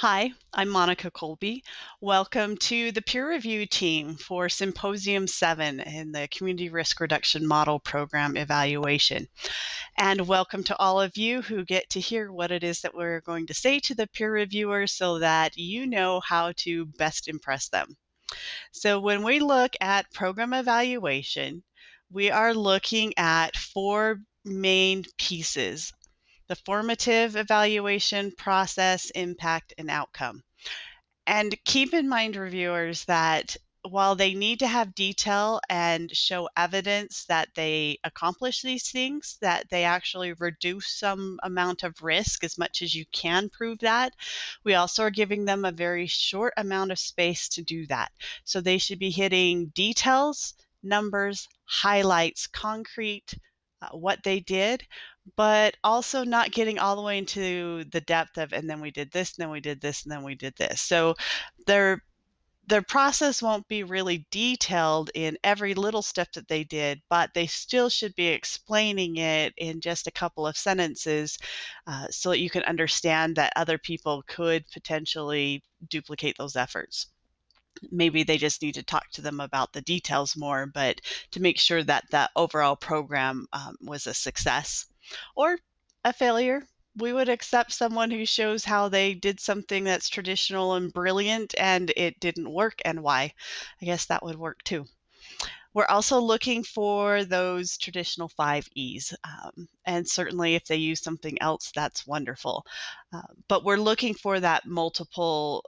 Hi, I'm Monica Colby. Welcome to the peer review team for Symposium 7 in the Community Risk Reduction Model Program Evaluation. And welcome to all of you who get to hear what it is that we're going to say to the peer reviewers so that you know how to best impress them. So when we look at program evaluation, we are looking at four main pieces: the formative evaluation, process, impact, and outcome. And keep in mind, reviewers, that while they need to have detail and show evidence that they accomplish these things, that they actually reduce some amount of risk as much as you can prove that, we also are giving them a very short amount of space to do that. So they should be hitting details, numbers, highlights, concrete, what they did, but also not getting all the way into the depth of, and then we did this, and then we did this, and then we did this. So their their process won't be really detailed in every little step that they did, but they still should be explaining it in just a couple of sentences so that you can understand that other people could potentially duplicate those efforts. Maybe they just need to talk to them about the details more, but to make sure that the overall program was a success or a failure. We would accept someone who shows how they did something that's traditional and brilliant and it didn't work and why. I guess that would work too. We're also looking for those traditional 5 E's. And certainly if they use something else, that's wonderful. But we're looking for that multiple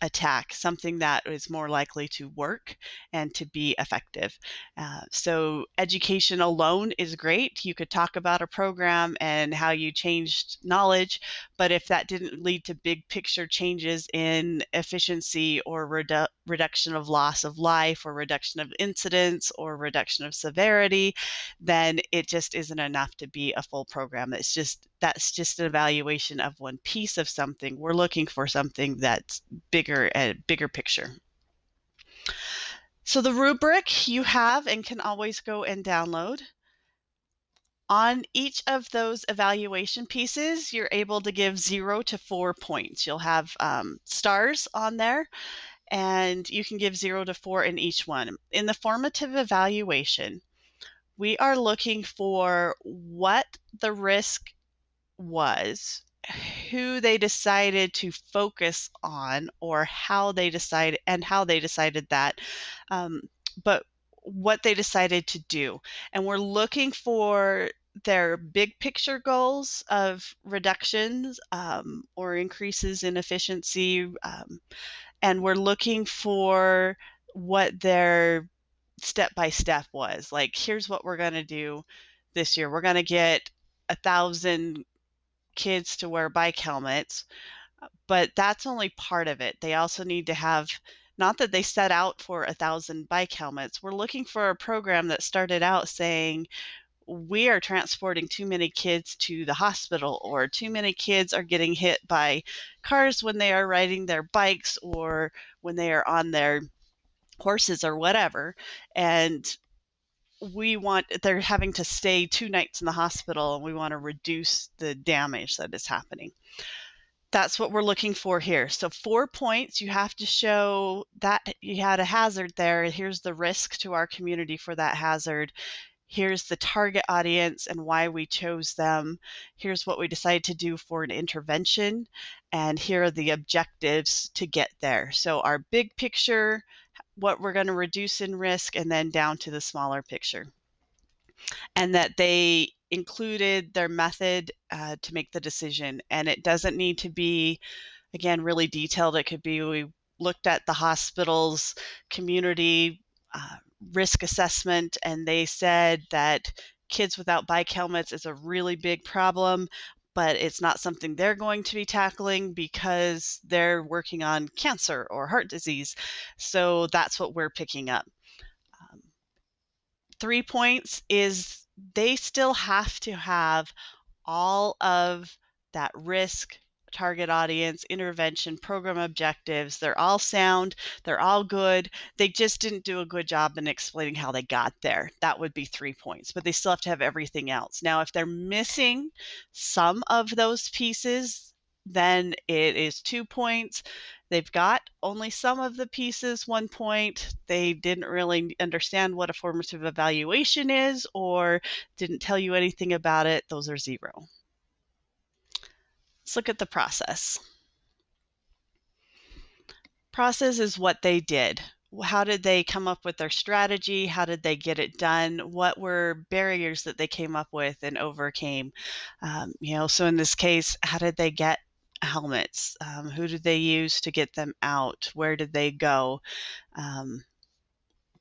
attack, something that is more likely to work and to be effective. So education alone is great. You could talk about a program and how you changed knowledge, but if that didn't lead to big picture changes in efficiency or reduction of loss of life or reduction of incidents or reduction of severity, then it just isn't enough to be a full program. That's just an evaluation of one piece of something. We're looking for something that's bigger, a bigger picture. So the rubric you have and can always go and download. On each of those evaluation pieces, you're able to give 0 to 4 points. You'll have stars on there, and you can give 0 to 4 in each one. In the formative evaluation, we are looking for what the risk was, who they decided to focus on, or how they decided that, but what they decided to do. And we're looking for their big picture goals of reductions or increases in efficiency, and we're looking for what their step by step was. Like, here's what we're going to do this year. We're going to get 1,000 kids to wear bike helmets, but that's only part of it. They also need to have, not that they set out for 1,000 bike helmets. We're looking for a program that started out saying, we are transporting too many kids to the hospital, or too many kids are getting hit by cars when they are riding their bikes or when they are on their horses or whatever. And they're having to stay 2 nights in the hospital, and we want to reduce the damage that is happening. That's what we're looking for here. So 4 points, you have to show that you had a hazard there. Here's the risk to our community for that hazard. Here's the target audience and why we chose them. Here's what we decided to do for an intervention. And here are the objectives to get there. So our big picture, what we're going to reduce in risk, and then down to the smaller picture. And that they included their method to make the decision. And it doesn't need to be, again, really detailed. It could be, we looked at the hospital's community risk assessment, and they said that kids without bike helmets is a really big problem, but it's not something they're going to be tackling because they're working on cancer or heart disease. So that's what we're picking up. 3 points is they still have to have all of that risk, target audience, intervention, program objectives. They're all sound. They're all good. They just didn't do a good job in explaining how they got there. That would be 3 points, but they still have to have everything else. Now, if they're missing some of those pieces, then it is 2 points. They've got only some of the pieces, 1 point. They didn't really understand what a formative evaluation is or didn't tell you anything about it. Those are 0. Let's look at the process. Process is what they did. How did they come up with their strategy? How did they get it done? What were barriers that they came up with and overcame? So in this case, how did they get helmets? Who did they use to get them out? Where did they go?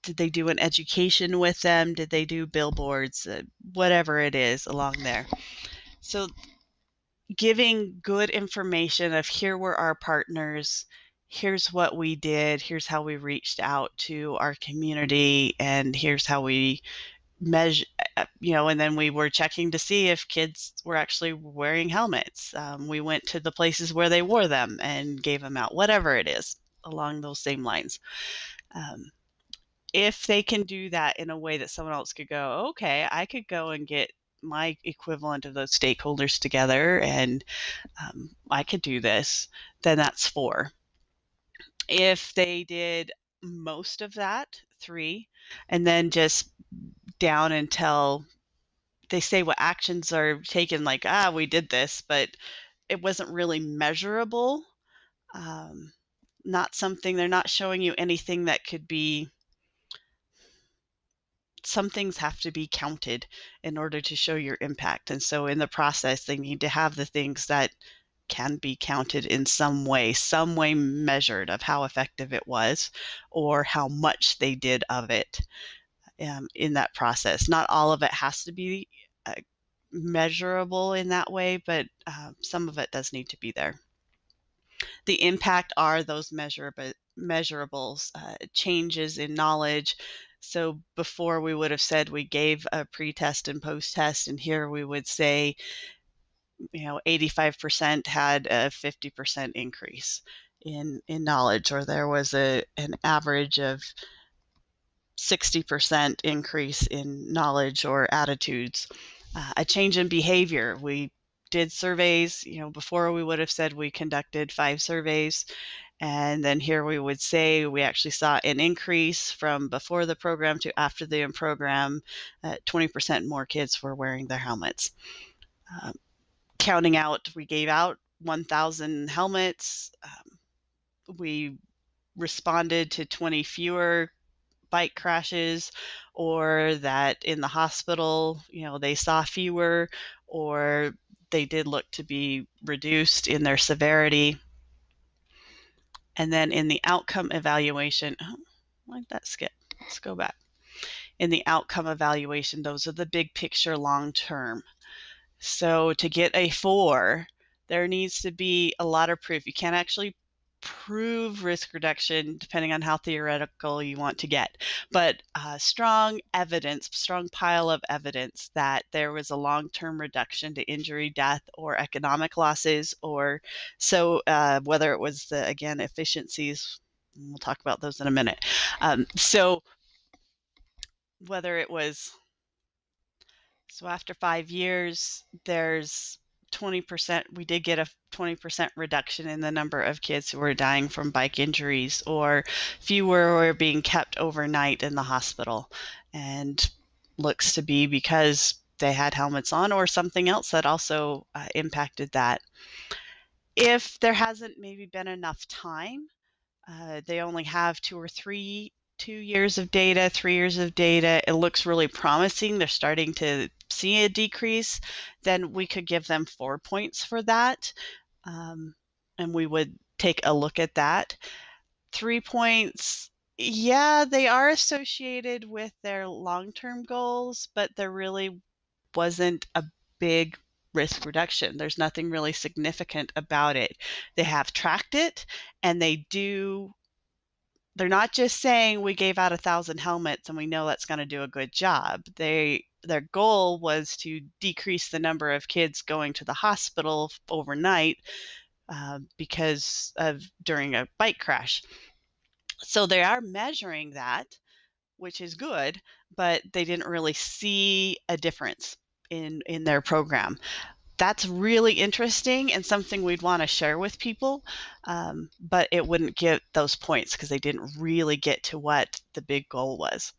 Did they do an education with them? Did they do billboards? Whatever it is along there. So giving good information of here were our partners, here's what we did, here's how we reached out to our community, and here's how we measure, and then we were checking to see if kids were actually wearing helmets. We went to the places where they wore them and gave them out, whatever it is, along those same lines. If they can do that in a way that someone else could go, okay, I could go and get my equivalent of those stakeholders together and I could do this, then that's 4. If they did most of that, 3, and then just down until they say what actions are taken, like, we did this, but it wasn't really measurable. Not something, they're not showing you anything that could be, some things have to be counted in order to show your impact. And so in the process, they need to have the things that can be counted in some way measured of how effective it was or how much they did of it in that process. Not all of it has to be measurable in that way, but some of it does need to be there. The impact are those measurables, changes in knowledge. So before we would have said we gave a pre-test and post-test, and here we would say 85% had a 50% increase in knowledge, or there was an average of 60% increase in knowledge or attitudes. A change in behavior. We did surveys, before we would have said we conducted 5 surveys. And then here we would say we actually saw an increase from before the program to after the program. 20% more kids were wearing their helmets. Counting out, we gave out 1,000 helmets. We responded to 20 fewer bike crashes, or that in the hospital, they saw fewer, or they did look to be reduced in their severity. And then in the outcome evaluation, why did that skip? Let's go back. In the outcome evaluation, those are the big picture long term. So to get a 4, there needs to be a lot of proof. You can't actually prove risk reduction depending on how theoretical you want to get, but strong evidence, strong pile of evidence that there was a long-term reduction to injury, death, or economic losses, or so whether it was the, again, efficiencies, we'll talk about those in a minute. So whether it was, so after 5 years, there's 20%, we did get a 20% reduction in the number of kids who were dying from bike injuries, or fewer were being kept overnight in the hospital, and looks to be because they had helmets on or something else that also impacted that. If there hasn't maybe been enough time, they only have 2 years of data, 3 years of data, it looks really promising, they're starting to see a decrease, then we could give them 4 points for that. And we would take a look at that. 3 points, yeah, they are associated with their long-term goals, but there really wasn't a big risk reduction. There's nothing really significant about it. They have tracked it, and they're not just saying we gave out 1,000 helmets and we know that's going to do a good job. Their goal was to decrease the number of kids going to the hospital overnight because of during a bike crash. So they are measuring that, which is good, but they didn't really see a difference in their program. that's really interesting and something we'd want to share with people, but it wouldn't get those points because they didn't really get to what the big goal was.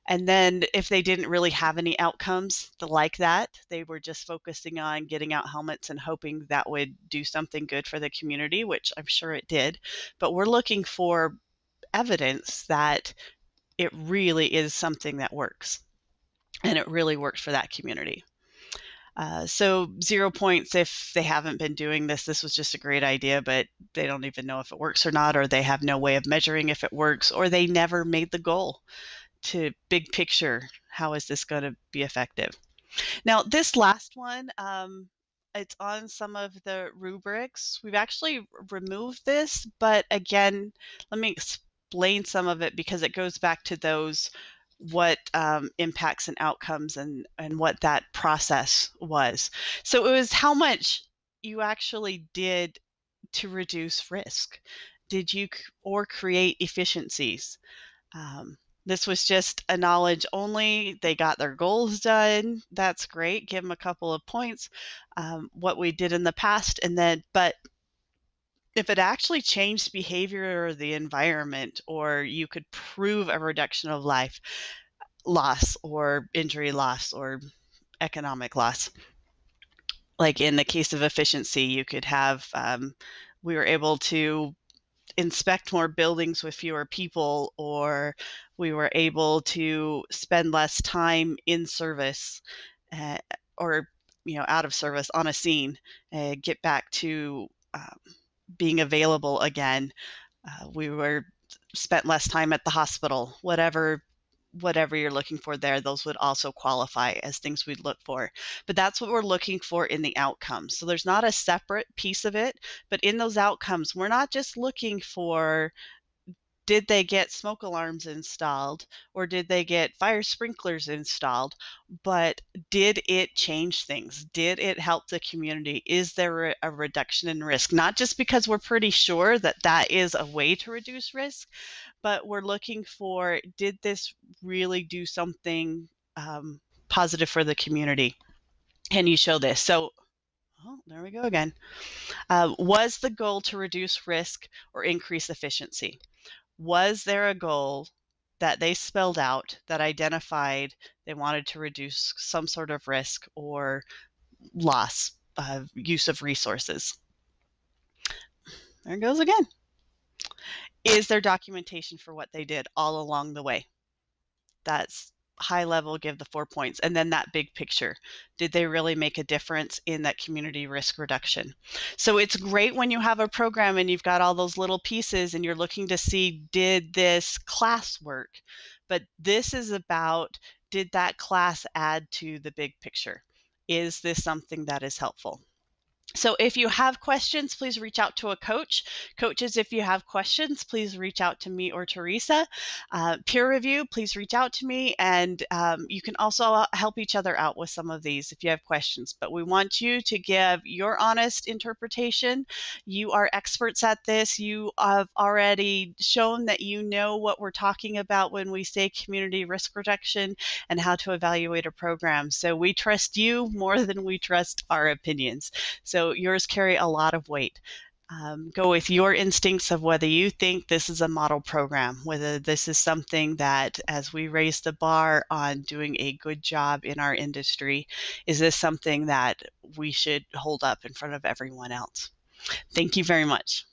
And then if they didn't really have any outcomes like that, they were just focusing on getting out helmets and hoping that would do something good for the community, which I'm sure it did. But we're looking for evidence that it really is something that works, and it really worked for that community. So 0 points if they haven't been doing this. This was just a great idea, but they don't even know if it works or not, or they have no way of measuring if it works, or they never made the goal to big picture. How is this going to be effective? Now, this last one, it's on some of the rubrics. We've actually removed this, but again, let me explain some of it because it goes back to those what impacts and outcomes and what that process was. So it was how much you actually did to reduce risk. Did you or create efficiencies? This was just a knowledge only. They got their goals done. That's great. Give them a couple of points. What we did in the past, and then, but if it actually changed behavior or the environment, or you could prove a reduction of life loss or injury loss or economic loss, like in the case of efficiency, you could have, we were able to inspect more buildings with fewer people, or we were able to spend less time in service, uh, or out of service on a scene, get back to being available again. We were spent less time at the hospital. Whatever you're looking for there, those would also qualify as things we'd look for. But that's what we're looking for in the outcomes. So there's not a separate piece of it, but in those outcomes, we're not just looking for, did they get smoke alarms installed or did they get fire sprinklers installed, but did it change things? Did it help the community? Is there a reduction in risk? Not just because we're pretty sure that that is a way to reduce risk, but we're looking for, did this really do something positive for the community? Can you show this? So, oh, there we go again. Was the goal to reduce risk or increase efficiency? Was there a goal that they spelled out that identified they wanted to reduce some sort of risk or loss, use of resources? There it goes again. Is there documentation for what they did all along the way? That's high level, give the 4 points. And then that big picture. Did they really make a difference in that community risk reduction? So it's great when you have a program and you've got all those little pieces and you're looking to see, did this class work? But this is about, did that class add to the big picture? Is this something that is helpful? So if you have questions, please reach out to a coach. Coaches, if you have questions, please reach out to me or Teresa. Peer review, please reach out to me, and you can also help each other out with some of these if you have questions. But we want you to give your honest interpretation. You are experts at this. You have already shown that you know what we're talking about when we say community risk reduction and how to evaluate a program. So we trust you more than we trust our opinions. So yours carry a lot of weight. Go with your instincts of whether you think this is a model program, whether this is something that, as we raise the bar on doing a good job in our industry, is this something that we should hold up in front of everyone else? Thank you very much.